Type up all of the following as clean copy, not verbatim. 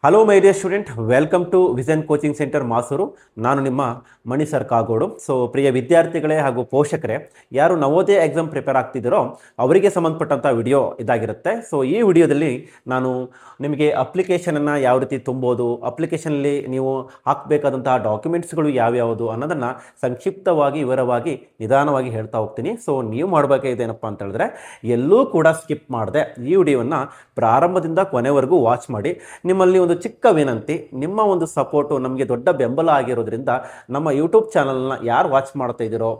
Hello my dear student, welcome to vision coaching centre Masur. ನಾನು ನಿಮ್ಮ Mani sir Kagodu. So ಪ್ರಿಯ ವಿದ್ಯಾರ್ಥಿಗಳೇ ಹಾಗೂ ಪೋಷಕರೇ, ಯಾರು ನವೋದಯ ಎಕ್ಸಾಮ್ ಪ್ರಿಪೇರ್ ಆಗ್ತಿದ್ದೀರೋ ಅವರಿಗೆ ಸಂಬಂಧಪಟ್ಟಂಥ ವಿಡಿಯೋ ಇದಾಗಿರುತ್ತೆ. ಸೊ ಈ ವಿಡಿಯೋದಲ್ಲಿ ನಾನು ನಿಮಗೆ ಅಪ್ಲಿಕೇಶನನ್ನು ಯಾವ ರೀತಿ ತುಂಬೋದು, ಅಪ್ಲಿಕೇಶನಲ್ಲಿ ನೀವು ಹಾಕಬೇಕಾದಂತಹ ಡಾಕ್ಯುಮೆಂಟ್ಸ್ಗಳು ಯಾವ್ಯಾವುದು ಅನ್ನೋದನ್ನು ಸಂಕ್ಷಿಪ್ತವಾಗಿ ವಿವರವಾಗಿ ನಿಧಾನವಾಗಿ ಹೇಳ್ತಾ ಹೋಗ್ತೀನಿ. ಸೊ ನೀವು ಮಾಡಬೇಕಾಗಿದೆ ಏನಪ್ಪ ಅಂತ ಹೇಳಿದ್ರೆ, ಎಲ್ಲೂ ಕೂಡ ಸ್ಕಿಪ್ ಮಾಡದೆ ಈ ವಿಡಿಯೋವನ್ನು ಪ್ರಾರಂಭದಿಂದ ಕೊನೆವರೆಗೂ ವಾಚ್ ಮಾಡಿ. ನಿಮ್ಮಲ್ಲಿ ಒಂದು ಚಿಕ್ಕ ವಿನಂತಿ, ನಿಮ್ಮ ಒಂದು ಸಪೋರ್ಟು ನಮಗೆ ದೊಡ್ಡ ಬೆಂಬಲ ಆಗಿರೋದ್ರಿಂದ ನಮ್ಮ ಯೂಟ್ಯೂಬ್ ಚಾನಲ್ನ ಯಾರು ವಾಚ್ ಮಾಡ್ತಾ ಇದ್ದೀರೋ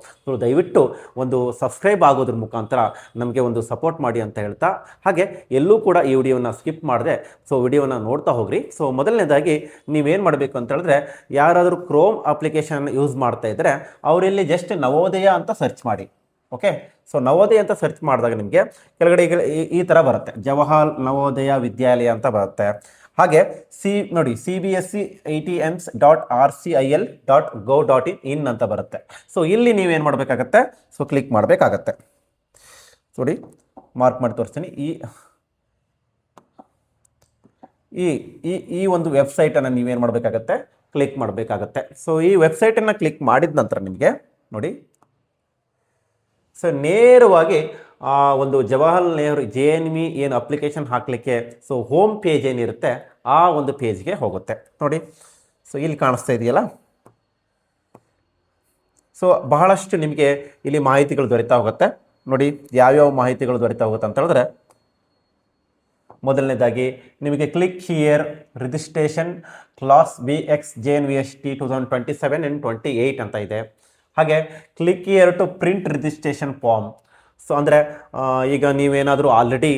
ದಯವಿಟ್ಟು ಒಂದು ಸಬ್ಸ್ಕ್ರೈಬ್ ಆಗೋದ್ರ ಮುಖಾಂತರ ನಮಗೆ ಒಂದು ಸಪೋರ್ಟ್ ಮಾಡಿ ಅಂತ ಹೇಳ್ತಾ, ಹಾಗೆ ಎಲ್ಲೂ ಕೂಡ ಈ ವಿಡಿಯೋನ ಸ್ಕಿಪ್ ಮಾಡದೆ ವಿಡಿಯೋನ ನೋಡ್ತಾ ಹೋಗ್ರಿ. ಸೊ ಮೊದಲನೇದಾಗಿ ನೀವೇನು ಮಾಡಬೇಕು ಅಂತ ಹೇಳಿದ್ರೆ, ಯಾರಾದರೂ ಕ್ರೋಮ್ ಅಪ್ಲಿಕೇಶನ್ ಯೂಸ್ ಮಾಡ್ತಾ ಇದ್ದರೆ ಅವರಲ್ಲಿ ಜಸ್ಟ್ ನವೋದಯ ಅಂತ ಸರ್ಚ್ ಮಾಡಿ. ಓಕೆ, ಸೊ ನವೋದಯ ಅಂತ ಸರ್ಚ್ ಮಾಡಿದಾಗ ನಿಮಗೆ ಕೆಳಗಡೆ ಈ ಥರ ಬರುತ್ತೆ, ಜವಾಹರ್ ನವೋದಯ ವಿದ್ಯಾಲಯ ಅಂತ ಬರುತ್ತೆ. ಹಾಗೆ ನೋಡಿ CBSE ATMs.rcil.gov.in ಅಂತ ಬರುತ್ತೆ. ಸೊ ಇಲ್ಲಿ ನೀವೇನು ಮಾಡಬೇಕಾಗತ್ತೆ, ಸೊ ಕ್ಲಿಕ್ ಮಾಡಬೇಕಾಗತ್ತೆ. ನೋಡಿ ಮಾರ್ಕ್ ಮಾಡಿ ತೋರಿಸ್ತೀನಿ. ಈ ಒಂದು ವೆಬ್ಸೈಟನ್ನು ನೀವೇನು ಮಾಡಬೇಕಾಗತ್ತೆ, ಕ್ಲಿಕ್ ಮಾಡಬೇಕಾಗತ್ತೆ. ಸೊ ಈ ವೆಬ್ಸೈಟನ್ನು ಕ್ಲಿಕ್ ಮಾಡಿದ ನಂತರ ನಿಮಗೆ ನೋಡಿ, ಸೊ ನೇರವಾಗಿ ಒಂದು ಜವಾಹರ್ಲಾಲ್ ನೆಹರು JNV ಏನು ಅಪ್ಲಿಕೇಶನ್ ಹಾಕಲಿಕ್ಕೆ ಸೊ ಹೋಮ್ ಪೇಜ್ ಏನಿರುತ್ತೆ ಆ ಒಂದು ಪೇಜ್ಗೆ ಹೋಗುತ್ತೆ. ನೋಡಿ, ಸೊ ಇಲ್ಲಿ ಕಾಣಿಸ್ತಾ ಇದೆಯಲ್ಲ, ಸೊ ಬಹಳಷ್ಟು ನಿಮಗೆ ಇಲ್ಲಿ ಮಾಹಿತಿಗಳು ದೊರೀತಾ ಹೋಗುತ್ತೆ. ನೋಡಿ ಯಾವ್ಯಾವ ಮಾಹಿತಿಗಳು ದೊರೀತಾ ಹೋಗುತ್ತೆ ಅಂತ ಹೇಳಿದ್ರೆ, ಮೊದಲನೇದಾಗಿ ನಿಮಗೆ click here registration class BX JNVST 2027 and 28 ಅಂತ ಇದೆ. ಹಾಗೆ click here to print registration form. So ಅಂದರೆ ಈಗ ನೀವೇನಾದರೂ ಆಲ್ರೆಡಿ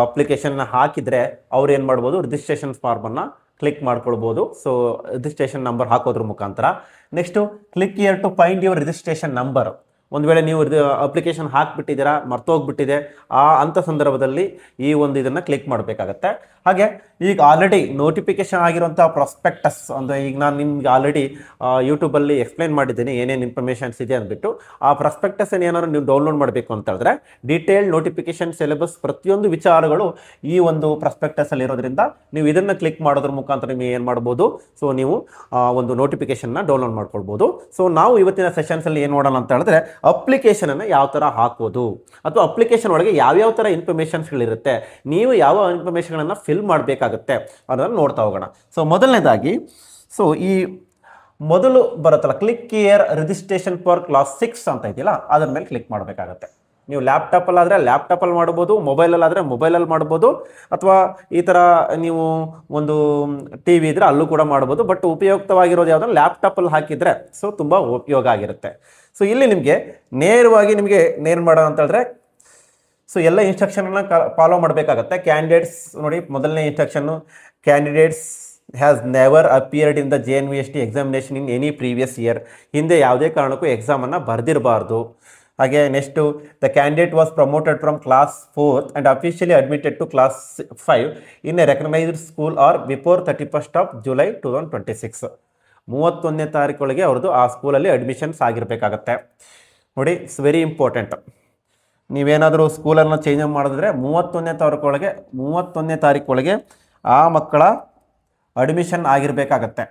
ಅಪ್ಲಿಕೇಶನ್ನ ಹಾಕಿದರೆ ಅವ್ರು ಏನು ಮಾಡ್ಬೋದು, ರಿಜಿಸ್ಟ್ರೇಷನ್ ಫಾರ್ಮನ್ನು ಕ್ಲಿಕ್ ಮಾಡ್ಕೊಳ್ಬೋದು. ಸೊ ರಿಜಿಸ್ಟ್ರೇಷನ್ ನಂಬರ್ ಹಾಕೋದ್ರ ಮುಖಾಂತರ. Next click here to find your registration number. ಒಂದು ವೇಳೆ ನೀವು ಅಪ್ಲಿಕೇಶನ್ ಹಾಕಿಬಿಟ್ಟಿದ್ದೀರಾ, ಮರ್ತೋಗ್ಬಿಟ್ಟಿದೆ, ಅಂಥ ಸಂದರ್ಭದಲ್ಲಿ ಈ ಒಂದು ಇದನ್ನು ಕ್ಲಿಕ್ ಮಾಡಬೇಕಾಗತ್ತೆ. ಹಾಗೆ ಈಗ ಆಲ್ರೆಡಿ ನೋಟಿಫಿಕೇಶನ್ ಆಗಿರುವಂಥ ಪ್ರಾಸ್ಪೆಕ್ಟಸ್, ಅಂದರೆ ಈಗ ನಾನು ನಿಮ್ಗೆ ಆಲ್ರೆಡಿ ಯೂಟ್ಯೂಬಲ್ಲಿ ಎಕ್ಸ್ಪ್ಲೈನ್ ಮಾಡಿದ್ದೀನಿ ಏನೇನು ಇನ್ಫಾರ್ಮೇಷನ್ಸ್ ಇದೆ ಅಂದ್ಬಿಟ್ಟು. ಆ ಪ್ರಾಸ್ಪೆಕ್ಟಸನ್ನು ಏನಾದ್ರು ನೀವು ಡೌನ್ಲೋಡ್ ಮಾಡಬೇಕು ಅಂತ ಹೇಳಿದ್ರೆ, ಡೀಟೇಲ್ ನೋಟಿಫಿಕೇಶನ್ ಸಿಲೆಬಸ್ ಪ್ರತಿಯೊಂದು ವಿಚಾರಗಳು ಈ ಒಂದು ಪ್ರಾಸ್ಪೆಕ್ಟಸಲ್ಲಿ ಇರೋದ್ರಿಂದ ನೀವು ಇದನ್ನು ಕ್ಲಿಕ್ ಮಾಡೋದ್ರ ಮುಖಾಂತರ ನೀವು ಏನು ಮಾಡ್ಬೋದು, ಸೊ ನೀವು ಒಂದು ನೋಟಿಫಿಕೇಶನ್ನ ಡೌನ್ಲೋಡ್ ಮಾಡ್ಕೊಳ್ಬೋದು. ಸೊ ನಾವು ಇವತ್ತಿನ ಸೆಷನ್ಸಲ್ಲಿ ಏನು ನೋಡೋಣ ಅಂತ ಹೇಳಿದ್ರೆ, ಅಪ್ಲಿಕೇಶನನ್ನು ಯಾವ ಥರ ಹಾಕೋದು ಅಥವಾ ಅಪ್ಲಿಕೇಶನ್ ಒಳಗೆ ಯಾವ್ಯಾವ ಥರ ಇನ್ಫಾರ್ಮೇಷನ್ಸ್ಗಳಿರುತ್ತೆ, ನೀವು ಯಾವ ಇನ್ಫಾರ್ಮೇಷನ್ಗಳನ್ನು ಫಿಲ್ ಮಾಡಬೇಕಾಗುತ್ತೆ ಅನ್ನೋದನ್ನು ನೋಡ್ತಾ ಹೋಗೋಣ. ಸೊ ಮೊದಲನೇದಾಗಿ, ಸೊ ಈ ಮೊದಲು ಬರುತ್ತಲ್ಲ click here registration for class 6 ಅಂತ ಇದೆಯಲ್ಲ, ಅದ್ರ ಮೇಲೆ ಕ್ಲಿಕ್ ಮಾಡಬೇಕಾಗತ್ತೆ. ನೀವು ಲ್ಯಾಪ್ಟಾಪಲ್ಲಾದರೆ ಲ್ಯಾಪ್ಟಾಪಲ್ಲಿ ಮಾಡ್ಬೋದು, ಮೊಬೈಲಲ್ಲಾದರೆ ಮೊಬೈಲಲ್ಲಿ ಮಾಡ್ಬೋದು, ಅಥವಾ ಈ ಥರ ನೀವು ಒಂದು TV ಇದ್ದರೆ ಅಲ್ಲೂ ಕೂಡ ಮಾಡ್ಬೋದು. ಬಟ್ ಉಪಯುಕ್ತವಾಗಿರೋದು ಯಾವುದಂದ್ರೆ ಲ್ಯಾಪ್ಟಾಪಲ್ಲಿ ಹಾಕಿದರೆ ಸೊ ತುಂಬ ಉಪಯೋಗ ಆಗಿರುತ್ತೆ. ಸೊ ಇಲ್ಲಿ ನಿಮಗೆ ನೇರವಾಗಿ ನೇರು ಮಾಡೋ ಅಂತ ಹೇಳಿದ್ರೆ, ಸೊ ಎಲ್ಲ ಇನ್ಸ್ಟ್ರಕ್ಷನ್ನ ಫಾಲೋ ಮಾಡಬೇಕಾಗತ್ತೆ. ಕ್ಯಾಂಡಿಡೇಟ್ಸ್ ನೋಡಿ, ಮೊದಲನೇ instruction, candidates has never appeared in the JNVST examination in any previous year. ಹಿಂದೆ ಯಾವುದೇ ಕಾರಣಕ್ಕೂ ಎಕ್ಸಾಮನ್ನು ಬರೆದಿರಬಾರ್ದು. ಹಾಗೆ next, the candidate was promoted from class 4th and officially admitted to class 5 in a recognised school or before 31st of July 2026. 31ನೇ ತಾರೀಕೊಳಗೆ ಅವ್ರದ್ದು ಆ ಸ್ಕೂಲಲ್ಲಿ ಅಡ್ಮಿಷನ್ಸ್ ಆಗಿರಬೇಕಾಗತ್ತೆ. ನೋಡಿ, ಇಟ್ಸ್ ವೆರಿ ಇಂಪಾರ್ಟೆಂಟ್. ನೀವೇನಾದರೂ ಸ್ಕೂಲನ್ನು ಚೇಂಜ್ ಮಾಡಿದ್ರೆ 31ನೇ ತಾರೀಕೊಳಗೆ ಆ ಮಕ್ಕಳ ಅಡ್ಮಿಷನ್ ಆಗಿರಬೇಕಾಗತ್ತೆ.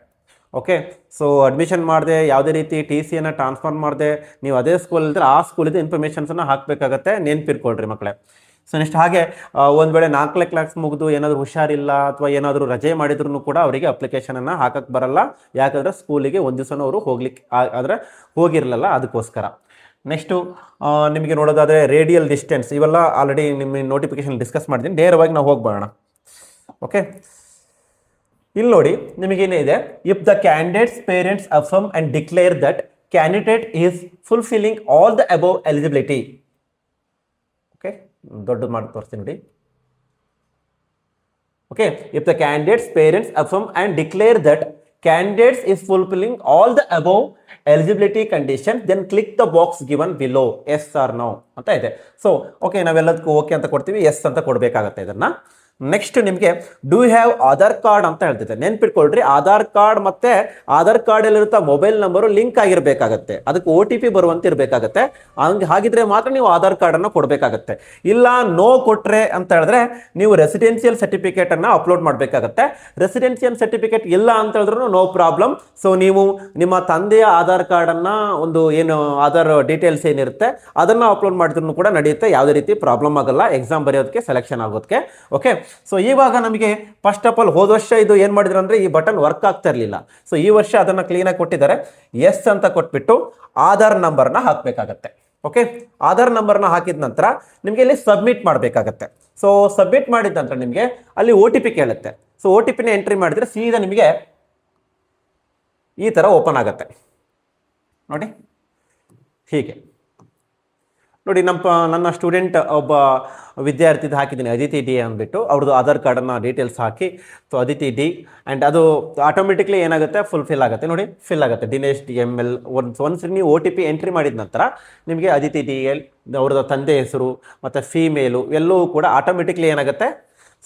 ಓಕೆ, ಸೊ ಅಡ್ಮಿಷನ್ ಮಾಡದೆ ಯಾವುದೇ ರೀತಿ TCಯನ್ನು ಟ್ರಾನ್ಸ್ಫರ್ ಮಾಡದೆ ನೀವು ಅದೇ ಸ್ಕೂಲಿದ್ರೆ ಆ ಸ್ಕೂಲಿದ್ದು ಇನ್ಫಾರ್ಮೇಷನ್ಸನ್ನು ಹಾಕಬೇಕಾಗತ್ತೆ. ನೆನ್ಪಿರ್ಕೊಳ್ರಿ ಮಕ್ಕಳೇ. ಸೊ ನೆಕ್ಸ್ಟ್ ಹಾಗೆ ಒಂದು ವೇಳೆ 4ನೇ ಕ್ಲಾಸ್ ಮುಗಿದು ಏನಾದರೂ ಹುಷಾರಿಲ್ಲ ಅಥವಾ ಏನಾದರೂ ರಜೆ ಮಾಡಿದ್ರು ಕೂಡ ಅವರಿಗೆ ಅಪ್ಲಿಕೇಶನನ್ನು ಹಾಕಕ್ಕೆ ಬರಲ್ಲ. ಯಾಕಂದರೆ ಸ್ಕೂಲಿಗೆ ಒಂದು ದಿವಸನೂ ಅವರು ಹೋಗಿರಲಿಲ್ಲ, ಅದಕ್ಕೋಸ್ಕರ. ನೆಕ್ಸ್ಟು ನಿಮಗೆ ನೋಡೋದಾದರೆ ರೇಡಿಯಲ್ ಡಿಸ್ಟೆನ್ಸ್, ಇವೆಲ್ಲ ಆಲ್ರೆಡಿ ನಿಮ್ಮ ನೋಟಿಫಿಕೇಶನ್ ಡಿಸ್ಕಸ್ ಮಾಡಿದ್ದೀನಿ. ನೇರವಾಗಿ ನಾವು ಹೋಗ್ಬೋಣ. ಓಕೆ, ಇಲ್ಲಿ ನೋಡಿ ನಿಮಗೇನಿದೆ, if the candidates parents affirm and declare that candidate is fulfilling all the above eligibility. Okay, ದೊಡ್ಡದು ಮಾಡಿ ತೋರಿಸ್ತೀನಿ ನೋಡಿ. Okay, if the candidates parents affirm and declare that candidates is fulfilling all the above eligibility conditions, then click the box given below, yes or no ಅಂತ ಇದೆ. So okay, ನಾವೆಲ್ಲದಕ್ಕೂ okay ಅಂತ ಕೊಡ್ತೀವಿ, S ಅಂತ ಕೊಡಬೇಕಾಗತ್ತೆ ಇದನ್ನು. ನೆಕ್ಸ್ಟ್ ನಿಮಗೆ do have Aadhaar card ಅಂತ ಹೇಳ್ತಿದೆ. ನೆನ್ಪಿಟ್ಕೊಳ್ರಿ, Aadhaar card ಮತ್ತೆ ಆಧಾರ್ ಕಾರ್ಡಲ್ಲಿರುತ್ತಾ ಮೊಬೈಲ್ ನಂಬರು ಲಿಂಕ್ ಆಗಿರಬೇಕಾಗತ್ತೆ, ಅದಕ್ಕೆ OTP ಬರುವಂತೆ ಇರಬೇಕಾಗತ್ತೆ. ಹಾಗಿದ್ರೆ ಮಾತ್ರ ನೀವು ಆಧಾರ್ ಕಾರ್ಡನ್ನು ಕೊಡಬೇಕಾಗತ್ತೆ. ಇಲ್ಲ ನೋ ಕೊಟ್ರೆ ಅಂತ ಹೇಳಿದ್ರೆ ನೀವು ರೆಸಿಡೆನ್ಷಿಯಲ್ ಸರ್ಟಿಫಿಕೇಟನ್ನು ಅಪ್ಲೋಡ್ ಮಾಡಬೇಕಾಗತ್ತೆ. ರೆಸಿಡೆನ್ಷಿಯಲ್ ಸರ್ಟಿಫಿಕೇಟ್ ಇಲ್ಲ ಅಂತ ಹೇಳಿದ್ರು ನೋ ಪ್ರಾಬ್ಲಮ್. ಸೊ ನೀವು ನಿಮ್ಮ ತಂದೆಯ ಆಧಾರ್ ಕಾರ್ಡನ್ನು ಒಂದು ಏನು ಆಧಾರ್ ಡೀಟೇಲ್ಸ್ ಏನಿರುತ್ತೆ ಅದನ್ನು ಅಪ್ಲೋಡ್ ಮಾಡಿದ್ರು ಕೂಡ ನಡೆಯುತ್ತೆ, ಯಾವುದೇ ರೀತಿ ಪ್ರಾಬ್ಲಮ್ ಆಗಲ್ಲ ಎಕ್ಸಾಮ್ ಬರೆಯೋದಕ್ಕೆ, ಸೆಲೆಕ್ಷನ್ ಆಗೋದಕ್ಕೆ. ಓಕೆ, ಸೊ ಇವಾಗ ನಮಗೆ ಫಸ್ಟ್ ಆಫ್ ಆಲ್ ಹೋದ ವರ್ಷ ಇದು ಏನು ಮಾಡಿದ್ರು ಅಂದರೆ ಈ ಬಟನ್ ವರ್ಕ್ ಆಗ್ತಾ ಇರಲಿಲ್ಲ. ಸೊ ಈ ವರ್ಷ ಅದನ್ನು ಕ್ಲೀನಾಗಿ ಕೊಟ್ಟಿದ್ದಾರೆ. ಎಸ್ ಅಂತ ಕೊಟ್ಬಿಟ್ಟು ಆಧಾರ್ ನಂಬರ್ನ ಹಾಕಬೇಕಾಗತ್ತೆ. ಓಕೆ, ಆಧಾರ್ ನಂಬರ್ನ ಹಾಕಿದ ನಂತರ ನಿಮಗೆ ಇಲ್ಲಿ ಸಬ್ಮಿಟ್ ಮಾಡಬೇಕಾಗತ್ತೆ. ಸೊ ಸಬ್ಮಿಟ್ ಮಾಡಿದ ನಂತರ ನಿಮಗೆ ಅಲ್ಲಿ OTP ಕೇಳುತ್ತೆ. ಸೊ OTPನ ಎಂಟ್ರಿ ಮಾಡಿದ್ರೆ ಸೀದಾ ನಿಮಗೆ ಈ ಥರ ಓಪನ್ ಆಗುತ್ತೆ ನೋಡಿ. ಹೀಗೆ ನೋಡಿ, ನನ್ನ ಸ್ಟೂಡೆಂಟ್ ಒಬ್ಬ ವಿದ್ಯಾರ್ಥಿದು ಹಾಕಿದ್ದೀನಿ, ಅದಿತಿ ಡಿ ಅಂದ್ಬಿಟ್ಟು, ಅವ್ರದ್ದು ಆಧಾರ್ ಕಾರ್ಡನ್ನು details hockey. So Aditi D and ಅದು ಆಟೋಮೆಟಿಕ್ಲಿ ಏನಾಗುತ್ತೆ, ಫುಲ್ಫಿಲ್ ಆಗುತ್ತೆ ನೋಡಿ, ಫಿಲ್ ಆಗುತ್ತೆ. ದಿನೇಶ್ DML. ಒಂದ್ಸರಿ ನೀವು OTP ಎಂಟ್ರಿ ಮಾಡಿದ ನಂತರ ನಿಮಗೆ ಅದಿತಿ DL, ಅವ್ರದ್ದು ತಂದೆ ಹೆಸರು ಮತ್ತು ಫೀಮೇಲು ಎಲ್ಲವೂ ಕೂಡ ಆಟೋಮೆಟಿಕ್ಲಿ ಏನಾಗುತ್ತೆ,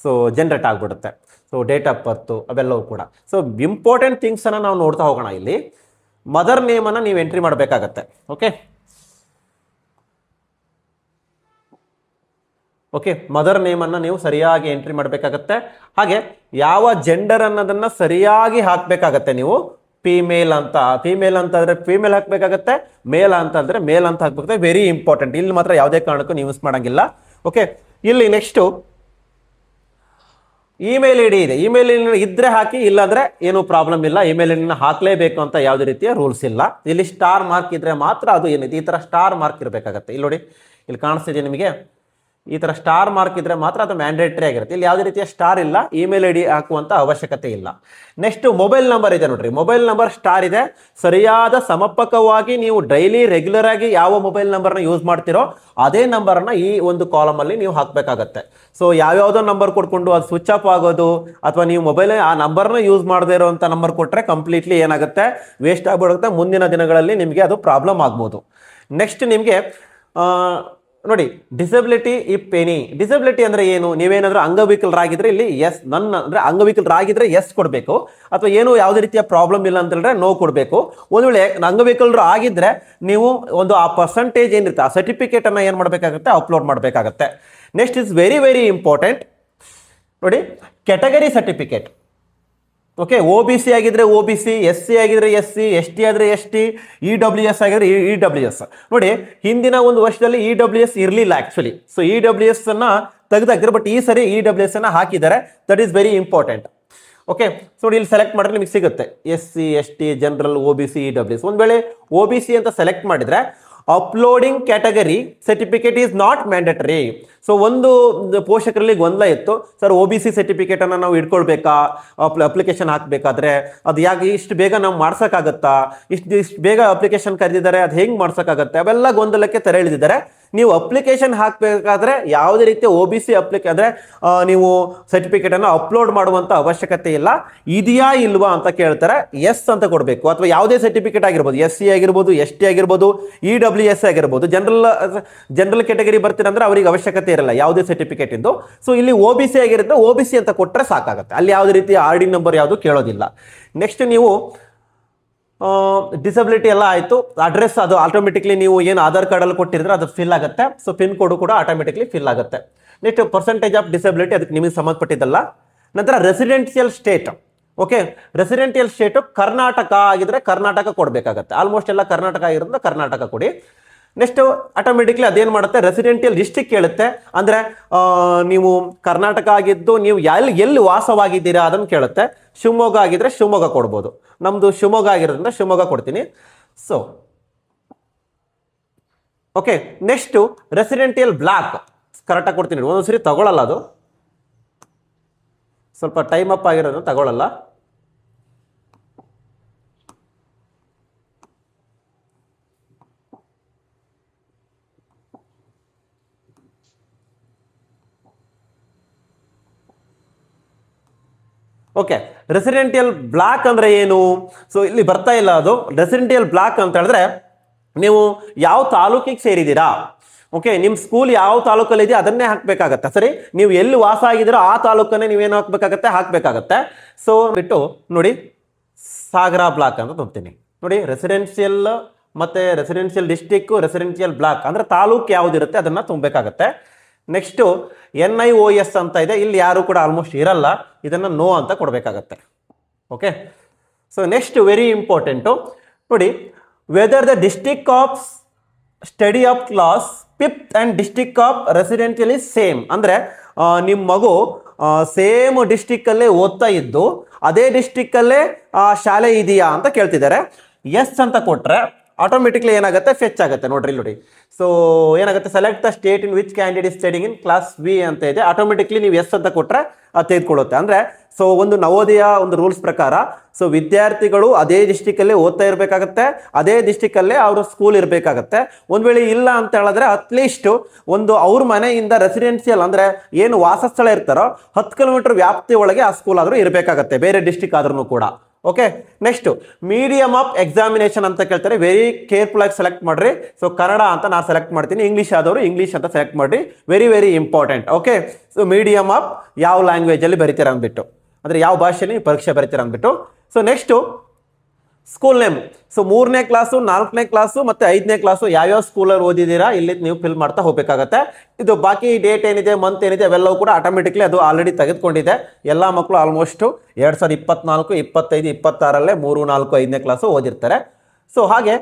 ಸೊ ಜನ್ರೇಟ್ ಆಗಿಬಿಡುತ್ತೆ. ಸೊ ಡೇಟ್ ಆಫ್ ಬರ್ತು ಅವೆಲ್ಲವೂ ಕೂಡ. ಸೊ ಇಂಪಾರ್ಟೆಂಟ್ ಥಿಂಗ್ಸನ್ನು ನಾವು ನೋಡ್ತಾ ಹೋಗೋಣ. ಇಲ್ಲಿ ಮದರ್ ನೇಮನ್ನು ನೀವು ಎಂಟ್ರಿ ಮಾಡಬೇಕಾಗತ್ತೆ. ಓಕೆ, ಮದರ್ ನೇಮನ್ನು ನೀವು ಸರಿಯಾಗಿ ಎಂಟ್ರಿ ಮಾಡಬೇಕಾಗತ್ತೆ. ಹಾಗೆ ಯಾವ ಜೆಂಡರ್ ಅನ್ನೋದನ್ನು ಸರಿಯಾಗಿ ಹಾಕಬೇಕಾಗತ್ತೆ. ನೀವು ಫೀಮೇಲ್ ಅಂತಂದರೆ ಫೀಮೇಲ್ ಹಾಕಬೇಕಾಗತ್ತೆ, ಮೇಲ್ ಅಂತಂದರೆ ಮೇಲ್ ಅಂತ ಹಾಕಬೇಕಾಗುತ್ತೆ. ವೆರಿ ಇಂಪಾರ್ಟೆಂಟ್, ಇಲ್ಲಿ ಮಾತ್ರ ಯಾವುದೇ ಕಾರಣಕ್ಕೂ ನೀವು ಯೂಸ್ ಮಾಡೋಂಗಿಲ್ಲ. ಓಕೆ, ಇಲ್ಲಿ ನೆಕ್ಸ್ಟು ಇಮೇಲ್ ID ಇದೆ. ಇಮೇಲ್ ID ಇದ್ರೆ ಹಾಕಿ, ಇಲ್ಲಾಂದ್ರೆ ಏನು ಪ್ರಾಬ್ಲಮ್ ಇಲ್ಲ. ಇಮೇಲ್ ID ಹಾಕಲೇಬೇಕು ಅಂತ ಯಾವುದೇ ರೀತಿಯ ರೂಲ್ಸ್ ಇಲ್ಲ. ಇಲ್ಲಿ ಸ್ಟಾರ್ ಮಾರ್ಕ್ ಇದ್ರೆ ಮಾತ್ರ ಅದು ಏನಿದೆ, ಈ ಥರ ಸ್ಟಾರ್ ಮಾರ್ಕ್ ಇರಬೇಕಾಗತ್ತೆ. ಇಲ್ಲಿ ನೋಡಿ, ಇಲ್ಲಿ ಕಾಣಿಸ್ತಿದೆ ನಿಮಗೆ, ಈ ಥರ ಸ್ಟಾರ್ ಮಾರ್ಕ್ ಇದ್ರೆ ಮಾತ್ರ ಅದು ಮ್ಯಾಂಡೇಟ್ರಿ ಆಗಿರುತ್ತೆ. ಇಲ್ಲಿ ಯಾವುದೇ ರೀತಿಯ ಸ್ಟಾರ್ ಇಲ್ಲ, ಇಮೇಲ್ ID ಹಾಕುವಂಥ ಅವಶ್ಯಕತೆ ಇಲ್ಲ. ನೆಕ್ಸ್ಟ್ ಮೊಬೈಲ್ ನಂಬರ್ ಇದೆ ನೋಡ್ರಿ, ಮೊಬೈಲ್ ನಂಬರ್ ಸ್ಟಾರ್ ಇದೆ. ಸರಿಯಾದ ಸಮರ್ಪಕವಾಗಿ ನೀವು ಡೈಲಿ ರೆಗ್ಯುಲರ್ ಆಗಿ ಯಾವ ಮೊಬೈಲ್ ನಂಬರ್ನ ಯೂಸ್ ಮಾಡ್ತಿರೋ ಅದೇ ನಂಬರನ್ನ ಈ ಒಂದು ಕಾಲಮಲ್ಲಿ ನೀವು ಹಾಕಬೇಕಾಗತ್ತೆ. ಸೊ ಯಾವ್ಯಾವುದೋ ನಂಬರ್ ಕೊಟ್ಕೊಂಡು ಅದು ಸ್ವಿಚ್ ಆಫ್ ಆಗೋದು, ಅಥವಾ ನೀವು ಮೊಬೈಲ್ ಆ ನಂಬರ್ನ ಯೂಸ್ ಮಾಡದೇ ಇರೋವಂಥ ನಂಬರ್ ಕೊಟ್ಟರೆ ಕಂಪ್ಲೀಟ್ಲಿ ಏನಾಗುತ್ತೆ, ವೇಸ್ಟ್ ಆಗಿಬಿಡುತ್ತೆ. ಮುಂದಿನ ದಿನಗಳಲ್ಲಿ ನಿಮಗೆ ಅದು ಪ್ರಾಬ್ಲಮ್ ಆಗ್ಬೋದು. ನೆಕ್ಸ್ಟ್ ನಿಮಗೆ ನೋಡಿ, ಡಿಸಬಿಲಿಟಿ ಇಫ್ ಎನಿ. ಡಿಸಬಿಲಿಟಿ ಅಂದರೆ ಏನು, ನೀವೇನಾದರೂ ಅಂಗವಿಕಲರಾಗಿದ್ರೆ ಇಲ್ಲಿ ಎಸ್, ಅಂದರೆ ಅಂಗವಿಕಲರಾಗಿದ್ರೆ ಎಸ್ ಕೊಡಬೇಕು, ಅಥವಾ ಏನು ಯಾವುದೇ ರೀತಿಯ ಪ್ರಾಬ್ಲಮ್ ಇಲ್ಲ ಅಂತ ಹೇಳಿದ್ರೆ ನೋ ಕೊಡಬೇಕು. ಒಂದು ವೇಳೆ ಅಂಗವಿಕಲರು ಆಗಿದ್ರೆ ನೀವು ಒಂದು ಆ ಪರ್ಸೆಂಟೇಜ್ ಏನಿರುತ್ತೆ ಆ ಸರ್ಟಿಫಿಕೇಟನ್ನು ಏನು ಮಾಡಬೇಕಾಗುತ್ತೆ, ಅಪ್ಲೋಡ್ ಮಾಡಬೇಕಾಗತ್ತೆ. Next is very very important ನೋಡಿ, ಕ್ಯಾಟಗರಿ ಸರ್ಟಿಫಿಕೇಟ್. ಓಕೆ, OBC ಆಗಿದ್ರೆ OBC, SC ಆಗಿದ್ರೆ SC, ST ಆದರೆ ST, EWS ಆಗಿದ್ರೆ EWS. ನೋಡಿ, ಹಿಂದಿನ ಒಂದು ವರ್ಷದಲ್ಲಿ EWS ಇರಲಿಲ್ಲ ಆ್ಯಕ್ಚುಲಿ. ಸೊ EWS ಅನ್ನು ತೆಗೆದಾಕಿದ್ರು, ಬಟ್ ಈ ಸರಿ EWS ಅನ್ನು ಹಾಕಿದ್ದಾರೆ. That is very important. Okay, so ಇಲ್ಲಿ ಸೆಲೆಕ್ಟ್ ಮಾಡಿದ್ರೆ ನಿಮಗೆ ಸಿಗುತ್ತೆ SC, ST, general, OBC, EWS. ಒಂದು ವೇಳೆ OBC ಅಂತ ಸೆಲೆಕ್ಟ್ ಮಾಡಿದ್ರೆ uploading category certificate is not mandatory. So ಒಂದು ಪೋಷಕರಲ್ಲಿ ಗೊಂದಲ ಇತ್ತು, ಸರ್ OBC ಸರ್ಟಿಫಿಕೇಟನ್ನು ನಾವು ಇಟ್ಕೊಳ್ಬೇಕಾ, ಅಪ್ಲಿಕೇಶನ್ ಹಾಕಬೇಕಾದ್ರೆ ಅದು ಯಾಕೆ ಇಷ್ಟು ಬೇಗ ನಾವು ಮಾಡ್ಸೋಕ್ಕಾಗತ್ತಾ, ಇಷ್ಟು ಬೇಗ ಅಪ್ಲಿಕೇಶನ್ ಕರೆದಿದ್ದಾರೆ, ಅದು ಹೆಂಗೆ ಮಾಡ್ಸೋಕ್ಕಾಗತ್ತೆ, ಅವೆಲ್ಲ ಗೊಂದಲಕ್ಕೆ ತೆರೆ ಎಳೆದಿದ್ದಾರೆ. ನೀವು ಅಪ್ಲಿಕೇಶನ್ ಹಾಕಬೇಕಾದ್ರೆ ಯಾವುದೇ ರೀತಿಯ OBC ಅಂದರೆ ನೀವು ಸರ್ಟಿಫಿಕೇಟನ್ನು ಅಪ್ಲೋಡ್ ಮಾಡುವಂಥ ಅವಶ್ಯಕತೆ ಇಲ್ಲ. ಇದೆಯಾ ಇಲ್ವಾ ಅಂತ ಕೇಳ್ತಾರೆ, ಎಸ್ ಅಂತ ಕೊಡಬೇಕು. ಅಥವಾ ಯಾವುದೇ ಸರ್ಟಿಫಿಕೇಟ್ ಆಗಿರ್ಬೋದು, SC ಆಗಿರ್ಬೋದು, ST ಆಗಿರ್ಬೋದು, EWS ಆಗಿರ್ಬೋದು. ಜನರಲ್ ಕ್ಯಾಟಗರಿ ಬರ್ತೀರಂದ್ರೆ ಅವ್ರಿಗೆ ಅವಶ್ಯಕತೆ ಇರಲ್ಲ ಯಾವುದೇ ಸರ್ಟಿಫಿಕೇಟ್ ಇಂದು. ಸೊ ಇಲ್ಲಿ OBC ಆಗಿರುತ್ತೆ, OBC ಅಂತ ಕೊಟ್ಟರೆ ಸಾಕಾಗುತ್ತೆ. ಅಲ್ಲಿ ಯಾವುದೇ ರೀತಿಯ RD ನಂಬರ್ ಯಾವುದು ಕೇಳೋದಿಲ್ಲ. ನೆಕ್ಸ್ಟ್ ನೀವು ಡಿಸಬಿಲಿಟಿ ಎಲ್ಲ ಆಯಿತು. ಅಡ್ರೆಸ್ ಅದು ಆಟೋಮೆಟಿಕ್ಲಿ ನೀವು ಏನು ಆಧಾರ್ ಕಾರ್ಡಲ್ಲಿ ಕೊಟ್ಟಿದ್ರೆ ಅದು ಫಿಲ್ ಆಗುತ್ತೆ. ಸೊ ಪಿನ್ ಕೋಡು ಕೂಡ ಆಟೋಮೆಟಿಕ್ಲಿ ಫಿಲ್ ಆಗುತ್ತೆ. ನೆಕ್ಸ್ಟ್ ಪರ್ಸೆಂಟೇಜ್ ಆಫ್ ಡಿಸಬಿಲಿಟಿ, ಅದಕ್ಕೆ ನಿಮಗೆ ಸಂಬಂಧಪಟ್ಟಿದ್ದಲ್ಲ. ನಂತರ residential state. Okay, residential state Karnataka ಆಗಿದ್ರೆ ಕರ್ನಾಟಕ ಕೊಡಬೇಕಾಗತ್ತೆ. ಆಲ್ಮೋಸ್ಟ್ ಎಲ್ಲ ಕರ್ನಾಟಕ ಆಗಿರೋದ್ರಿಂದ ಕರ್ನಾಟಕ ಕೊಡಿ. ನೆಕ್ಸ್ಟ್ ಆಟೋಮೆಟಿಕ್ಲಿ ಅದೇನು ಮಾಡುತ್ತೆ, ರೆಸಿಡೆಂಟಿಯಲ್ ಡಿಸ್ಟ್ರಿಕ್ಟ್ ಕೇಳುತ್ತೆ. ಅಂದರೆ ನೀವು ಕರ್ನಾಟಕ ಆಗಿದ್ದು ನೀವು ಎಲ್ಲಿ ವಾಸವಾಗಿದ್ದೀರಾ ಅದನ್ನು ಕೇಳುತ್ತೆ. ಶಿವಮೊಗ್ಗ ಆಗಿದ್ರೆ ಶಿವಮೊಗ್ಗ ಕೊಡ್ಬೋದು. ನಮ್ಮದು ಶಿವಮೊಗ್ಗ ಆಗಿರೋದ್ರಿಂದ ಶಿವಮೊಗ್ಗ ಕೊಡ್ತೀನಿ. So okay, next residential block ಕರೆಕ್ಟಾಗಿ ಕೊಡ್ತೀನಿ. ಒಂದೊಂದ್ಸರಿ ತಗೊಳ್ಳಲ್ಲ, ಅದು ಸ್ವಲ್ಪ ಟೈಮ್ ಅಪ್ ಆಗಿರೋದನ್ನ ತಗೊಳ್ಳಲ್ಲ. ಓಕೆ, ರೆಸಿಡೆಂಟಿಯಲ್ ಬ್ಲಾಕ್ ಅಂದರೆ ಏನು? ಸೊ ಇಲ್ಲಿ ಬರ್ತಾ ಇಲ್ಲ ಅದು. ರೆಸಿಡೆಂಟಿಯಲ್ ಬ್ಲಾಕ್ ಅಂತ ಹೇಳಿದ್ರೆ ನೀವು ಯಾವ ತಾಲೂಕಿಗೆ ಸೇರಿದ್ದೀರಾ, ಓಕೆ, ನಿಮ್ಮ ಸ್ಕೂಲ್ ಯಾವ ತಾಲೂಕಲ್ಲಿ ಇದೆಯೋ ಅದನ್ನೇ ಹಾಕಬೇಕಾಗತ್ತೆ. ಸರಿ, ನೀವು ಎಲ್ಲಿ ವಾಸ ಆಗಿದ್ದೀರೋ ಆ ತಾಲೂಕನ್ನೇ ನೀವೇನು ಹಾಕಬೇಕಾಗತ್ತೆ. ಸೊ ಬಿಟ್ಟು ನೋಡಿ, ಸಾಗರ ಬ್ಲಾಕ್ ಅಂತ ತುಂಬ್ತೀನಿ ನೋಡಿ. ರೆಸಿಡೆನ್ಷಿಯಲ್ ಮತ್ತು ರೆಸಿಡೆನ್ಷಿಯಲ್ ಡಿಸ್ಟಿಕ್ಕು, ರೆಸಿಡೆನ್ಷಿಯಲ್ ಬ್ಲಾಕ್ ಅಂದರೆ ತಾಲೂಕು ಯಾವುದಿರುತ್ತೆ ಅದನ್ನು ತುಂಬಬೇಕಾಗತ್ತೆ. ನೆಕ್ಸ್ಟು NIOS ಅಂತ ಇದೆ, ಇಲ್ಲಿ ಯಾರು ಕೂಡ ಆಲ್ಮೋಸ್ಟ್ ಇರಲ್ಲ, ಇದನ್ನು ನೋ ಅಂತ ಕೊಡಬೇಕಾಗತ್ತೆ. Okay, so next very important ನೋಡಿ, whether the district of study of class 5th and district of residential is same. ಅಂದರೆ ನಿಮ್ಮ ಮಗು ಸೇಮ್ ಡಿಸ್ಟಿಕ್ಕಲ್ಲೇ ಓದ್ತಾ ಇದ್ದು ಅದೇ ಡಿಸ್ಟಿಕ್ಕಲ್ಲೇ ಶಾಲೆ ಇದೆಯಾ ಅಂತ ಕೇಳ್ತಿದ್ದಾರೆ. ಎಸ್ ಅಂತ ಕೊಟ್ಟರೆ ಆಟೋಮೆಟಿಕ್ಲಿ ಏನಾಗುತ್ತೆ, ಫೆಚ್ ಆಗುತ್ತೆ. ನೋಡಿ. ಸೊ ಏನಾಗುತ್ತೆ, select the state in which candidate is studying in class we ಅಂತ ಇದೆ. ಆಟೋಮೆಟಿಕ್ಲಿ ನೀವು ಎಸ್ ಅಂತ ಕೊಟ್ಟರೆ ಅದು ತೆಗೆದುಕೊಳ್ಳುತ್ತೆ. ಅಂದರೆ ಸೊ ಒಂದು ನವೋದಯ ಒಂದು ರೂಲ್ಸ್ ಪ್ರಕಾರ ಸೊ ವಿದ್ಯಾರ್ಥಿಗಳು ಅದೇ ಡಿಸ್ಟಿಕ್ಕಲ್ಲೇ ಓದ್ತಾ ಇರಬೇಕಾಗತ್ತೆ, ಅದೇ ಡಿಸ್ಟಿಕ್ಕಲ್ಲೇ ಅವ್ರ ಸ್ಕೂಲ್ ಇರಬೇಕಾಗತ್ತೆ. ಒಂದು ವೇಳೆ ಇಲ್ಲ ಅಂತ ಹೇಳಿದ್ರೆ ಅಟ್ಲೀಸ್ಟ್ ಒಂದು ಅವ್ರ ಮನೆಯಿಂದ ರೆಸಿಡೆನ್ಷಿಯಲ್ ಅಂದರೆ ಏನು ವಾಸಸ್ಥಳ ಇರ್ತಾರೋ 10 ಕಿಲೋಮೀಟರ್ ವ್ಯಾಪ್ತಿ ಒಳಗೆ ಆ ಸ್ಕೂಲ್ ಆದರೂ ಇರಬೇಕಾಗತ್ತೆ, ಬೇರೆ ಡಿಸ್ಟಿಕ್ ಆದ್ರೂ ಕೂಡ. Okay, next medium of examination ಅಂತ ಕೇಳ್ತಾರೆ. ವೆರಿ ಕೇರ್ಫುಲ್ ಆಗಿ ಸೆಲೆಕ್ಟ್ ಮಾಡ್ರಿ. ಸೊ ಕನ್ನಡ ಅಂತ ನಾನು ಸೆಲೆಕ್ಟ್ ಮಾಡ್ತೀನಿ, ಇಂಗ್ಲೀಷ್ ಆದವರು ಇಂಗ್ಲೀಷ್ ಅಂತ ಸೆಲೆಕ್ಟ್ ಮಾಡ್ರಿ. Very important. Okay, so medium of ಯಾವ ಲ್ಯಾಂಗ್ವೇಜಲ್ಲಿ ಬರೀತೀರ ಅಂದ್ಬಿಟ್ಟು, ಅಂದರೆ ಯಾವ ಭಾಷೆಯಲ್ಲಿ ಪರೀಕ್ಷೆ ಬರೀತೀರ ಅಂದ್ಬಿಟ್ಟು. So next school name. So 3ನೇ ಕ್ಲಾಸು, 4ನೇ ಕ್ಲಾಸು ಮತ್ತು 5ನೇ ಕ್ಲಾಸು ಯಾವ್ಯಾವ ಸ್ಕೂಲಲ್ಲಿ ಓದಿದ್ದೀರಾ ಇಲ್ಲಿ ನೀವು ಫಿಲ್ ಮಾಡ್ತಾ ಹೋಗಬೇಕಾಗತ್ತೆ. ಇದು ಬಾಕಿ ಡೇಟ್ ಏನಿದೆ, ಮಂತ್ ಏನಿದೆ ಅವೆಲ್ಲವೂ ಕೂಡ ಆಟೋಮೆಟಿಕ್ಲಿ ಅದು ಆಲ್ರೆಡಿ ತೆಗೆದುಕೊಂಡಿದೆ. ಎಲ್ಲ ಮಕ್ಕಳು ಆಲ್ಮೋಸ್ಟು 2024, 25, 26 3, 4, 5ನೇ ಕ್ಲಾಸು ಓದಿರ್ತಾರೆ. ಸೊ ಹಾಗೆ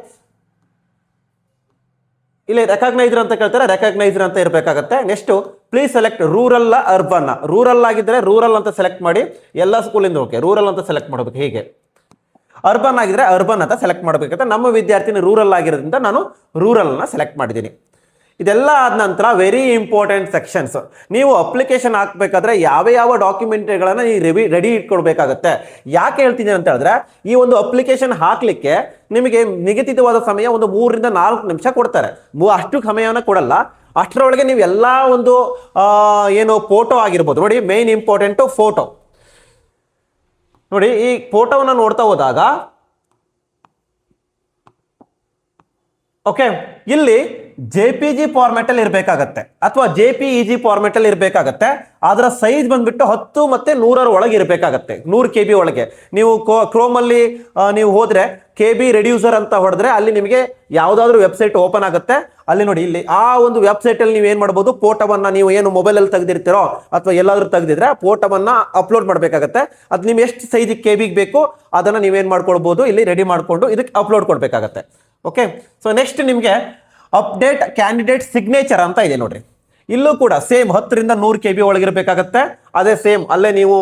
ಇಲ್ಲಿ ರೆಕಗ್ನೈಸರ್ ಅಂತ ಕೇಳ್ತಾರೆ, ರೆಕಗ್ನೈಸರ್ ಅಂತ ಇರಬೇಕಾಗತ್ತೆ. Next please select rural urban. Rural ಆಗಿದ್ದರೆ ರೂರಲ್ ಅಂತ ಸೆಲೆಕ್ಟ್ ಮಾಡಿ, ಎಲ್ಲ ಸ್ಕೂಲಿಂದ ಓಕೆ ರೂರಲ್ ಅಂತ ಸೆಲೆಕ್ಟ್ ಮಾಡಬೇಕು. ಹೀಗೆ ಅರ್ಬನ್ ಆಗಿದ್ರೆ ಅರ್ಬನ್ ಅಂತ ಸೆಲೆಕ್ಟ್ ಮಾಡಬೇಕಂತ. ನಮ್ಮ ವಿದ್ಯಾರ್ಥಿನಿ ರೂರಲ್ ಆಗಿರೋದ್ರಿಂದ ನಾನು ರೂರಲ್ನ ಸೆಲೆಕ್ಟ್ ಮಾಡಿದ್ದೀನಿ. ಇದೆಲ್ಲ ಆದ ನಂತರ ವೆರಿ ಇಂಪಾರ್ಟೆಂಟ್ ಸೆಕ್ಷನ್ಸ್. ನೀವು ಅಪ್ಲಿಕೇಶನ್ ಹಾಕಬೇಕಾದ್ರೆ ಯಾವ ಡಾಕ್ಯುಮೆಂಟ್ಗಳನ್ನು ನೀವು ರೆಡಿ ಇಟ್ಕೊಳ್ಬೇಕಾಗತ್ತೆ. ಯಾಕೆ ಹೇಳ್ತೀನಿ ಅಂತ ಹೇಳಿದ್ರೆ, ಈ ಒಂದು ಅಪ್ಲಿಕೇಶನ್ ಹಾಕಲಿಕ್ಕೆ ನಿಮಗೆ ನಿಗದಿತವಾದ ಸಮಯ ಒಂದು 3 ರಿಂದ 4 ನಿಮಿಷ ಕೊಡ್ತಾರೆ. ಅಷ್ಟು ಸಮಯವನ್ನು ಕೊಡಲ್ಲ. ಅಷ್ಟರೊಳಗೆ ನೀವು ಎಲ್ಲ ಒಂದು ಏನು ಫೋಟೋ ಆಗಿರ್ಬೋದು ನೋಡಿ, ಮೇನ್ ಇಂಪಾರ್ಟೆಂಟು ಫೋಟೋ ನೋಡಿ. ಈ ಫೋಟೋವನ್ನು ನೋಡ್ತಾ ಹೋದಾಗ ಓಕೆ, ಇಲ್ಲಿ JPG ಫಾರ್ಮ್ಯಾಟಲ್ಲಿ ಇರಬೇಕಾಗತ್ತೆ ಅಥವಾ JPEG ಫಾರ್ಮ್ಯಾಟಲ್ಲಿ ಇರಬೇಕಾಗತ್ತೆ. ಅದರ ಸೈಜ್ ಬಂದ್ಬಿಟ್ಟು 10 ಮತ್ತು 100 ಒಳಗೆ ಇರಬೇಕಾಗತ್ತೆ, 100 KB ಒಳಗೆ. ನೀವು ಕ್ರೋಮಲ್ಲಿ ನೀವು ಹೋದರೆ KB ರೆಡ್ಯೂಸರ್ ಅಂತ ಹೊಡೆದ್ರೆ ಅಲ್ಲಿ ನಿಮಗೆ ಯಾವುದಾದ್ರೂ ವೆಬ್ಸೈಟ್ ಓಪನ್ ಆಗುತ್ತೆ. ಅಲ್ಲಿ ನೋಡಿ, ಇಲ್ಲಿ ಆ ಒಂದು ವೆಬ್ಸೈಟಲ್ಲಿ ನೀವು ಏನು ಮಾಡ್ಬೋದು, ಫೋಟೋವನ್ನು ನೀವು ಏನು ಮೊಬೈಲಲ್ಲಿ ತೆಗೆದಿರ್ತೀರೋ ಅಥವಾ ಎಲ್ಲಾದರೂ ತೆಗೆದಿದ್ರೆ ಫೋಟೋವನ್ನು ಅಪ್ಲೋಡ್ ಮಾಡಬೇಕಾಗತ್ತೆ. ಅದು ನೀವು ಎಷ್ಟು ಸೈಜ್ KBಗೆ ಬೇಕು ಅದನ್ನು ನೀವೇನು ಮಾಡ್ಕೊಳ್ಬೋದು, ಇಲ್ಲಿ ರೆಡಿ ಮಾಡಿಕೊಂಡು ಇದಕ್ಕೆ ಅಪ್ಲೋಡ್ ಕೊಡಬೇಕಾಗತ್ತೆ. ಓಕೆ, ಸೊ ನೆಕ್ಸ್ಟ್ ನಿಮಗೆ ಅಪ್ಡೇಟ್ ಕ್ಯಾಂಡಿಡೇಟ್ ಸಿಗ್ನೇಚರ್ ಅಂತ ಇದೆ ನೋಡ್ರಿ. ಇಲ್ಲೂ ಕೂಡ ಸೇಮ್ 10 ರಿಂದ 100 KB ಒಳಗಿರಬೇಕಾಗತ್ತೆ. ಅದೇ ಸೇಮ್ ಅಲ್ಲೇ ನೀವು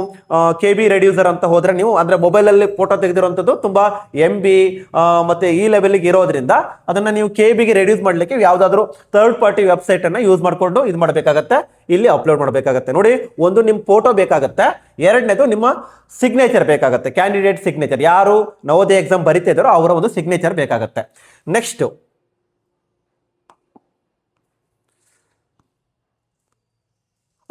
KB ರೆಡ್ಯೂಸರ್ ಅಂತ ಹೋದ್ರೆ ನೀವು ಅಂದರೆ ಮೊಬೈಲಲ್ಲಿ ಫೋಟೋ ತೆಗೆದಿರುವಂಥದ್ದು ತುಂಬ MB ಮತ್ತು ಈ ಲೆವೆಲ್ಗೆ ಇರೋದ್ರಿಂದ ಅದನ್ನು ನೀವು KBಗೆ ರೆಡ್ಯೂಸ್ ಮಾಡಲಿಕ್ಕೆ ಯಾವುದಾದ್ರೂ ಥರ್ಡ್ ಪಾರ್ಟಿ ವೆಬ್ಸೈಟನ್ನು ಯೂಸ್ ಮಾಡಿಕೊಂಡು ಇದು ಮಾಡಬೇಕಾಗತ್ತೆ, ಇಲ್ಲಿ ಅಪ್ಲೋಡ್ ಮಾಡಬೇಕಾಗತ್ತೆ. ನೋಡಿ, ಒಂದು ನಿಮ್ಮ ಫೋಟೋ ಬೇಕಾಗತ್ತೆ, ಎರಡನೇದು ನಿಮ್ಮ ಸಿಗ್ನೇಚರ್ ಬೇಕಾಗತ್ತೆ, ಕ್ಯಾಂಡಿಡೇಟ್ ಸಿಗ್ನೇಚರ್. ಯಾರು ನವೋದಯ ಎಕ್ಸಾಮ್ ಬರಿತಾ ಇದ್ದಾರೋ ಅವರ ಒಂದು ಸಿಗ್ನೇಚರ್ ಬೇಕಾಗತ್ತೆ. ನೆಕ್ಸ್ಟು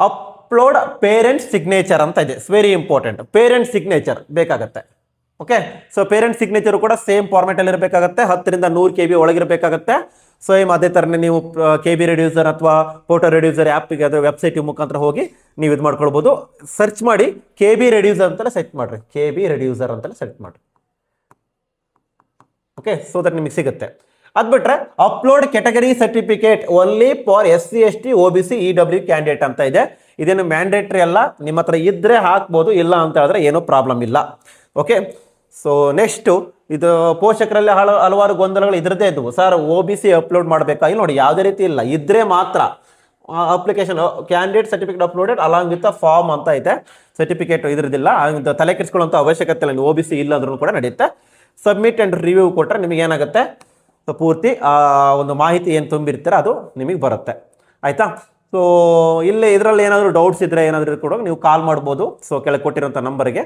ಅಪ್ಲೋಡ್ ಪೇರೆಂಟ್ ಸಿಗ್ನೇಚರ್ ಅಂತ ಇದೆ. ವೆರಿ ಇಂಪಾರ್ಟೆಂಟ್, ಪೇರೆಂಟ್ ಸಿಗ್ನೇಚರ್ ಬೇಕಾಗತ್ತೆ. ಓಕೆ, ಸೊ ಪೇರೆಂಟ್ ಸಿಗ್ನೇಚರ್ ಕೂಡ ಸೇಮ್ ಫಾರ್ಮ್ಯಾಟಲ್ಲಿ ಇರಬೇಕಾಗತ್ತೆ, 10 ರಿಂದ 100 KB ಒಳಗಿರಬೇಕಾಗತ್ತೆ. ಸೇಮ್ ಅದೇ ಥರನೇ ನೀವು KB ರೆಡ್ಯೂಸರ್ ಅಥವಾ ಫೋಟೋ ರೆಡ್ಯೂಸರ್ ಆ್ಯಪಿಗೆ ಅದರ ವೆಬ್ಸೈಟ್ ಮುಖಾಂತರ ಹೋಗಿ ನೀವು ಇದು ಮಾಡ್ಕೊಳ್ಬೋದು. ಸರ್ಚ್ ಮಾಡಿ KB ರೆಡ್ಯೂಸರ್ ಅಂತಲೇ ಸೆಟ್ ಮಾಡಿರಿ, KB ರೆಡ್ಯೂಸರ್ ಅಂತಲೇ ಸೆಟ್ ಮಾಡಿರಿ. ಓಕೆ, ಸೊ ದಟ್ ನಿಮಗೆ ಸಿಗುತ್ತೆ. ಅದು ಬಿಟ್ಟರೆ upload category certificate only for SC ST OBC EW candidate ಅಂತ ಇದೆ. ಇದೇನು ಮ್ಯಾಂಡೇಟ್ರಿ ಅಲ್ಲ, ನಿಮ್ಮ ಹತ್ರ ಇದ್ದರೆ ಹಾಕ್ಬೋದು, ಇಲ್ಲ ಅಂತ ಹೇಳಿದ್ರೆ ಏನೂ ಪ್ರಾಬ್ಲಮ್ ಇಲ್ಲ. ಓಕೆ, ಸೊ ನೆಕ್ಸ್ಟು ಇದು ಪೋಷಕರಲ್ಲಿ ಹಲವಾರು ಗೊಂದಲಗಳು ಇದ್ರದ್ದೇ ಇದ್ದವು. ಸರ್ OBC ಅಪ್ಲೋಡ್ ಮಾಡಬೇಕಾ? ಇಲ್ಲಿ ನೋಡಿ, ಯಾವುದೇ ರೀತಿ ಇಲ್ಲ, ಇದ್ದರೆ ಮಾತ್ರ application candidate certificate uploaded along with form ಅಂತ ಇದೆ. ಸರ್ಟಿಫಿಕೇಟ್ ಇದ್ರದ್ದಿಲ್ಲ, ತಲೆ ಕೆಡಿಸ್ಕೊಳ್ಳೋಂಥ ಅವಶ್ಯಕತೆ ಇಲ್ಲ. ನೀವು OBC ಇಲ್ಲ ಅಂದ್ರೂ ಕೂಡ ನಡೆಯುತ್ತೆ. ಸಬ್ಮಿಟ್ ಆ್ಯಂಡ್ ರಿವ್ಯೂ ಕೊಟ್ಟರೆ ನಿಮಗೆ ಏನಾಗುತ್ತೆ, ಪೂರ್ತಿ ಒಂದು ಮಾಹಿತಿ ಏನು ತುಂಬಿರ್ತೀರ ಅದು ನಿಮಗೆ ಬರುತ್ತೆ. ಆಯಿತಾ? ಸೊ ಇಲ್ಲಿ ಇದರಲ್ಲಿ ಏನಾದರೂ ಡೌಟ್ಸ್ ಇದ್ದರೆ ಏನಾದರೂ ಕೂಡ ನೀವು ಕಾಲ್ ಮಾಡ್ಬೋದು. ಸೊ ಕೆಳಗೆ ಕೊಟ್ಟಿರೋಂಥ ನಂಬರ್ಗೆ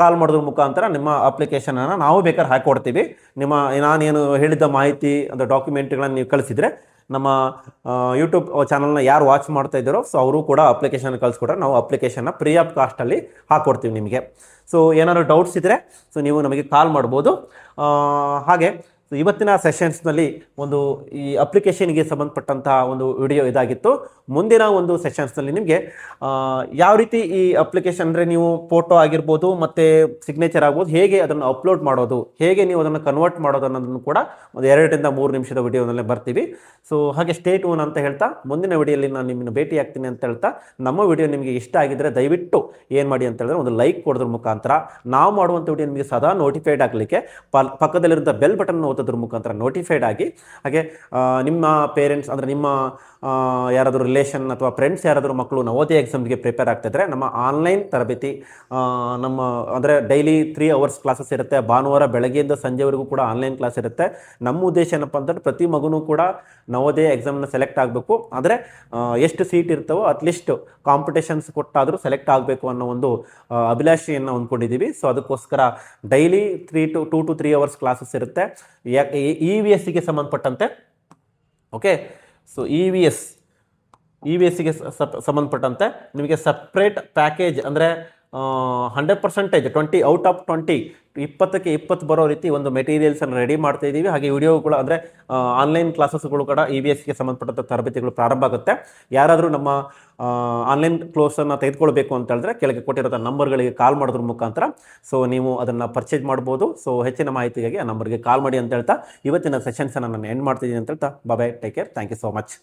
ಕಾಲ್ ಮಾಡೋದ್ರ ಮುಖಾಂತರ ನಿಮ್ಮ ಅಪ್ಲಿಕೇಶನನ್ನು ನಾವು ಬೇಕಾದ್ರೆ ಹಾಕಿಕೊಡ್ತೀವಿ. ನಾನೇನು ಹೇಳಿದ ಮಾಹಿತಿ ಅಂದರೆ ಡಾಕ್ಯುಮೆಂಟ್ಗಳನ್ನು ನೀವು ಕಳಿಸಿದರೆ ನಮ್ಮ ಯೂಟ್ಯೂಬ್ ಚಾನಲ್ನ ಯಾರು ವಾಚ್ ಮಾಡ್ತಾ ಇದ್ದಾರೋ ಸೊ ಅವರು ಕೂಡ ಅಪ್ಲಿಕೇಶನ್ ಕಳಿಸ್ಕೊಟ್ರೆ ನಾವು ಅಪ್ಲಿಕೇಶನ್ನ ಫ್ರೀ ಆಫ್ ಕಾಸ್ಟಲ್ಲಿ ಹಾಕ್ಕೊಡ್ತೀವಿ ನಿಮಗೆ. ಸೊ ಏನಾದರೂ ಡೌಟ್ಸ್ ಇದ್ದರೆ ಸೊ ನೀವು ನಮಗೆ ಕಾಲ್ ಮಾಡ್ಬೋದು. ಹಾಗೆ ಸೊ ಇವತ್ತಿನ ಸೆಷನ್ಸ್ನಲ್ಲಿ ಒಂದು ಈ ಅಪ್ಲಿಕೇಶನ್ಗೆ ಸಂಬಂಧಪಟ್ಟಂತಹ ಒಂದು ವಿಡಿಯೋ ಇದಾಗಿತ್ತು. ಮುಂದಿನ ಒಂದು ಸೆಷನ್ಸ್ನಲ್ಲಿ ನಿಮಗೆ ಯಾವ ರೀತಿ ಈ ಅಪ್ಲಿಕೇಶನ್ ಅಂದರೆ ನೀವು ಫೋಟೋ ಆಗಿರ್ಬೋದು ಮತ್ತು ಸಿಗ್ನೇಚರ್ ಆಗ್ಬೋದು, ಹೇಗೆ ಅದನ್ನು ಅಪ್ಲೋಡ್ ಮಾಡೋದು, ಹೇಗೆ ನೀವು ಅದನ್ನು ಕನ್ವರ್ಟ್ ಮಾಡೋದು ಅನ್ನೋದನ್ನು ಕೂಡ ಒಂದು 2 ರಿಂದ 3 ನಿಮಿಷದ ವಿಡಿಯೋನಲ್ಲೇ ಬರ್ತೀವಿ. ಸೊ ಹಾಗೆ ಸ್ಟೇ ಟ್ಯೂನ್ ಅಂತ ಹೇಳ್ತಾ ಮುಂದಿನ ವಿಡಿಯೋಲಿ ನಾನು ನಿಮ್ಮನ್ನು ಭೇಟಿ ಆಗ್ತೀನಿ ಅಂತ ಹೇಳ್ತಾ, ನಮ್ಮ ವಿಡಿಯೋ ನಿಮಗೆ ಇಷ್ಟ ಆಗಿದ್ದರೆ ದಯವಿಟ್ಟು ಏನು ಮಾಡಿ ಅಂತ ಹೇಳಿದ್ರೆ ಒಂದು ಲೈಕ್ ಕೊಡೋದ್ರ ಮುಖಾಂತರ, ನಾವು ಮಾಡುವಂಥ ವಿಡಿಯೋ ನಿಮಗೆ ಸದಾ ನೋಟಿಫೈಡ್ ಆಗಲಿಕ್ಕೆ ಪಕ್ಕದಲ್ಲಿರುವಂಥ ಬೆಲ್ ಬಟನ್ ಓದೋದ್ರ ಮುಖಾಂತರ ನೋಟಿಫೈಡ್ ಆಗಿ, ಹಾಗೆ ನಿಮ್ಮ ಪೇರೆಂಟ್ಸ್ ಅಂದರೆ ನಿಮ್ಮ ಯಾರಾದರೂ ರಿಲೇಷನ್ ಅಥವಾ ಫ್ರೆಂಡ್ಸ್ ಯಾರಾದರೂ ಮಕ್ಕಳು ನವೋದಯ ಎಕ್ಸಾಮ್ಗೆ ಪ್ರಿಪೇರ್ ಆಗ್ತಿದ್ರೆ ನಮ್ಮ ಆನ್ಲೈನ್ ತರಬೇತಿ ನಮ್ಮ ಅಂದರೆ ಡೈಲಿ 3 ಅವರ್ಸ್ ಕ್ಲಾಸಸ್ ಇರುತ್ತೆ. ಭಾನುವಾರ ಬೆಳಗ್ಗೆಯಿಂದ ಸಂಜೆವರೆಗೂ ಕೂಡ ಆನ್ಲೈನ್ ಕ್ಲಾಸ್ ಇರುತ್ತೆ. ನಮ್ಮ ಉದ್ದೇಶ ಏನಪ್ಪ ಅಂತಂದರೆ ಪ್ರತಿ ಮಗುನೂ ಕೂಡ ನವೋದಯ ಎಕ್ಸಾಮ್ನ ಸೆಲೆಕ್ಟ್ ಆಗಬೇಕು. ಆದರೆ ಎಷ್ಟು ಸೀಟ್ ಇರ್ತವೋ ಅಟ್ಲೀಸ್ಟ್ ಕಾಂಪಿಟೇಷನ್ಸ್ ಕೊಟ್ಟಾದರೂ ಸೆಲೆಕ್ಟ್ ಆಗಬೇಕು ಅನ್ನೋ ಒಂದು ಅಭಿಲಾಷೆಯನ್ನು ಹೊಂದ್ಕೊಂಡಿದ್ದೀವಿ. ಸೊ ಅದಕ್ಕೋಸ್ಕರ ಡೈಲಿ 2 to 3 ಅವರ್ಸ್ ಕ್ಲಾಸಸ್ ಇರುತ್ತೆ. EVSಗೆ ಸಂಬಂಧಪಟ್ಟಂತೆ. ಓಕೆ, ಸೊ EVSಗೆ ಸಂಬಂಧಪಟ್ಟಂತೆ ನಿಮಗೆ ಸಪ್ರೇಟ್ ಪ್ಯಾಕೇಜ್ ಅಂದರೆ 100% 20 ಔಟ್ ಆಫ್ 20 20ಕ್ಕೆ 20 ಬರೋ ರೀತಿ ಒಂದು ಮೆಟೀರಿಯಲ್ಸನ್ನು ರೆಡಿ ಮಾಡ್ತಾ ಇದ್ದೀವಿ. ಹಾಗೆ ವಿಡಿಯೋಗಳು ಅಂದರೆ ಆನ್ಲೈನ್ ಕ್ಲಾಸಸ್ಗಳು ಕೂಡ EVSಗೆ ಸಂಬಂಧಪಟ್ಟಂಥ ತರಬೇತಿಗಳು ಪ್ರಾರಂಭ ಆಗುತ್ತೆ. ಯಾರಾದರೂ ನಮ್ಮ ಆನ್ಲೈನ್ ಕೋರ್ಸನ್ನು ತೆಗೆದುಕೊಳ್ಬೇಕು ಅಂತ ಹೇಳಿದ್ರೆ ಕೆಳಗೆ ಕೊಟ್ಟಿರೋ ನಂಬರ್ಗಳಿಗೆ ಕಾಲ್ ಮಾಡೋದ್ರ ಮುಖಾಂತರ ಸೊ ನೀವು ಅದನ್ನು ಪರ್ಚೇಸ್ ಮಾಡ್ಬೋದು. ಸೊ ಹೆಚ್ಚಿನ ಮಾಹಿತಿಗಾಗಿ ಆ ನಂಬರ್ಗೆ ಕಾಲ್ ಮಾಡಿ ಅಂತ ಹೇಳ್ತಾ ಇವತ್ತಿನ ಸೆಷನ್ಸನ್ನು ನಾನು ಎಂಡ್ ಮಾಡ್ತಿದ್ದೀನಿ ಅಂತ ಹೇಳ್ತಾ, bye, take care, thank you so much.